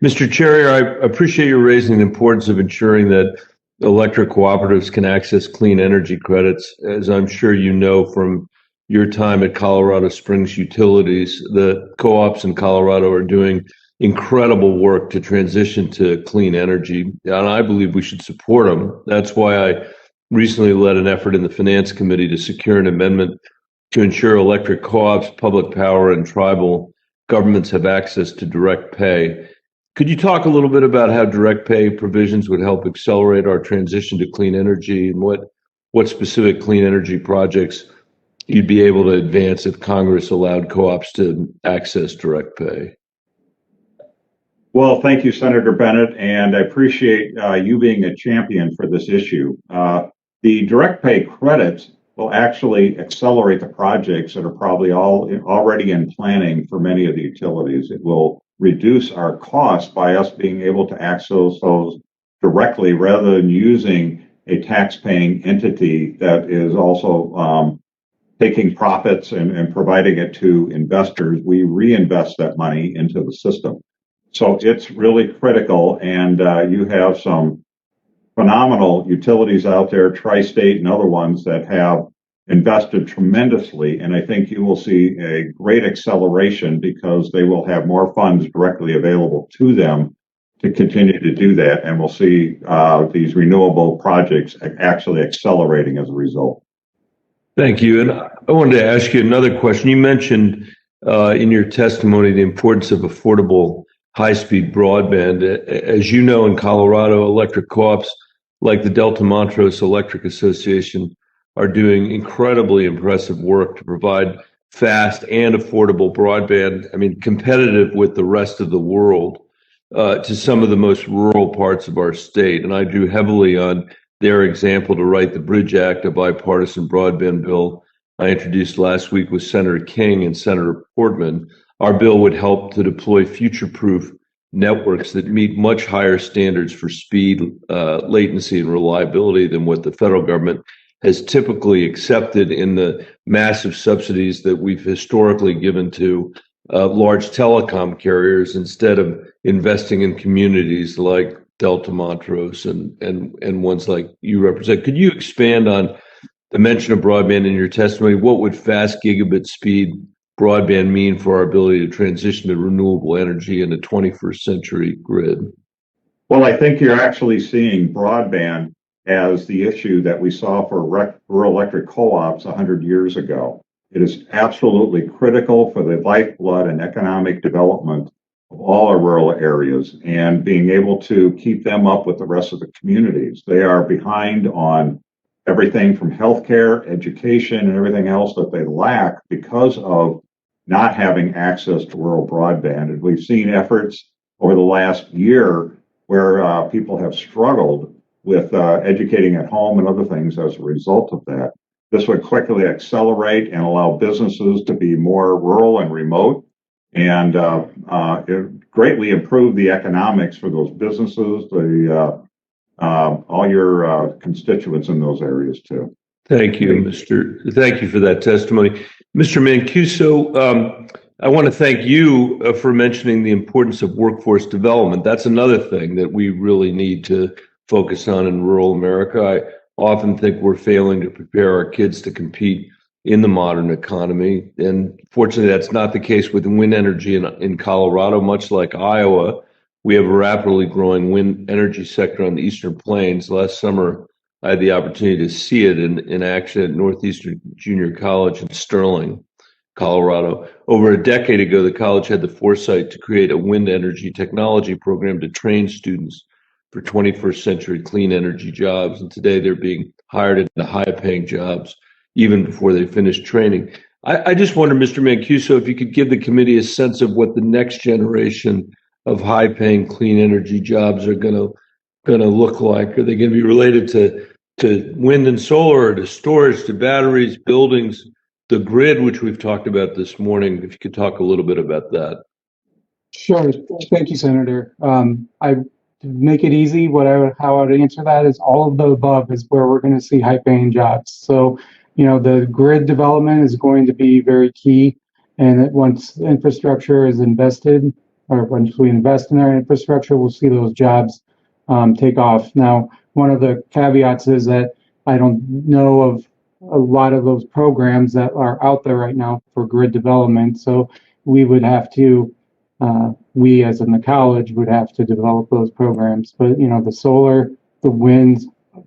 Mr. Chair, I appreciate you raising the importance of ensuring that electric cooperatives can access clean energy credits. As I'm sure you know from your time at Colorado Springs Utilities, the co-ops in Colorado are doing incredible work to transition to clean energy, and I believe we should support them. That's why I recently led an effort in the Finance Committee to secure an amendment to ensure electric co-ops, public power, and tribal governments have access to direct pay. Could you talk a little bit about how direct pay provisions would help accelerate our transition to clean energy, and what specific clean energy projects you'd be able to advance if Congress allowed co-ops to access direct pay? Well, thank you, Senator Bennet, and I appreciate you being a champion for this issue. The direct pay credits will actually accelerate the projects that are probably already in planning for many of the utilities. It will reduce our costs by us being able to access those directly rather than using a tax-paying entity that is also taking profits and providing it to investors. We reinvest that money into the system. So it's really critical, and you have some phenomenal utilities out there, Tri-State and other ones that have invested tremendously, and I think you will see a great acceleration because they will have more funds directly available to them to continue to do that, and we'll see these renewable projects actually accelerating as a result. Thank you. And I wanted to ask you another question. You mentioned in your testimony the importance of affordable high-speed broadband. As you know, in Colorado, electric co-ops like the Delta Montrose Electric Association are doing incredibly impressive work to provide fast and affordable broadband, competitive with the rest of the world, to some of the most rural parts of our state. And I drew heavily on their example to write the Bridge Act, a bipartisan broadband bill I introduced last week with Senator King and Senator Portman. Our bill would help to deploy future-proof networks that meet much higher standards for speed, latency, and reliability than what the federal government has typically accepted in the massive subsidies that we've historically given to large telecom carriers instead of investing in communities like Delta Montrose and ones like you represent. Could you expand on the mention of broadband in your testimony? What would fast gigabit speed broadband mean for our ability to transition to renewable energy in a 21st century grid? Well, I think you're actually seeing broadband as the issue that we saw for rural electric co-ops 100 years ago. It is absolutely critical for the lifeblood and economic development of all our rural areas and being able to keep them up with the rest of the communities. They are behind on everything from healthcare, education, and everything else that they lack because of not having access to rural broadband. And we've seen efforts over the last year where people have struggled with educating at home and other things as a result of that. This would quickly accelerate and allow businesses to be more rural and remote, and it greatly improve the economics for those businesses, all your constituents in those areas too. Thank you, Thank you for that testimony. Mr. Mancuso, I want to thank you for mentioning the importance of workforce development. That's another thing that we really need to focus on in rural America. I often think we're failing to prepare our kids to compete in the modern economy. And fortunately, that's not the case with wind energy in Colorado. Much like Iowa, we have a rapidly growing wind energy sector on the Eastern Plains. Last summer, I had the opportunity to see it in action at Northeastern Junior College in Sterling, Colorado. Over a decade ago, the college had the foresight to create a wind energy technology program to train students for 21st century clean energy jobs. And today they're being hired into high-paying jobs even before they finish training. I just wonder, Mr. Mancuso, if you could give the committee a sense of what the next generation of high-paying clean energy jobs are going to look like. Are they going to be related to wind and solar, or to storage, to batteries, buildings, the grid, which we've talked about this morning? If you could talk a little bit about that. Sure. Thank you, Senator. To make it easy, how I would answer that is all of the above is where we're going to see high-paying jobs. So, the grid development is going to be very key, and that once infrastructure is invested, or once we invest in our infrastructure, we'll see those jobs take off. Now, one of the caveats is that I don't know of a lot of those programs that are out there right now for grid development. So we would have to, we as in the college would have to develop those programs. But the solar, the wind,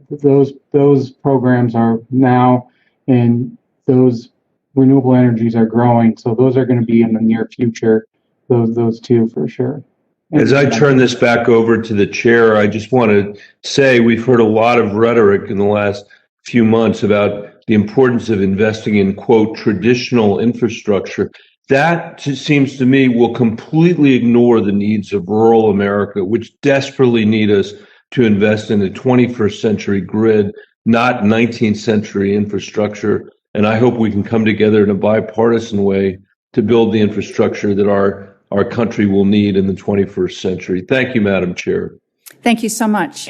those programs are now, and those renewable energies are growing. So those are going to be in the near future. Those two for sure. As I turn this back over to the chair, I just want to say we've heard a lot of rhetoric in the last few months about the importance of investing in, quote, traditional infrastructure. That seems to me will completely ignore the needs of rural America, which desperately need us to invest in a 21st century grid, not 19th century infrastructure. And I hope we can come together in a bipartisan way to build the infrastructure that our country will need in the 21st century. Thank you, Madam Chair. Thank you so much.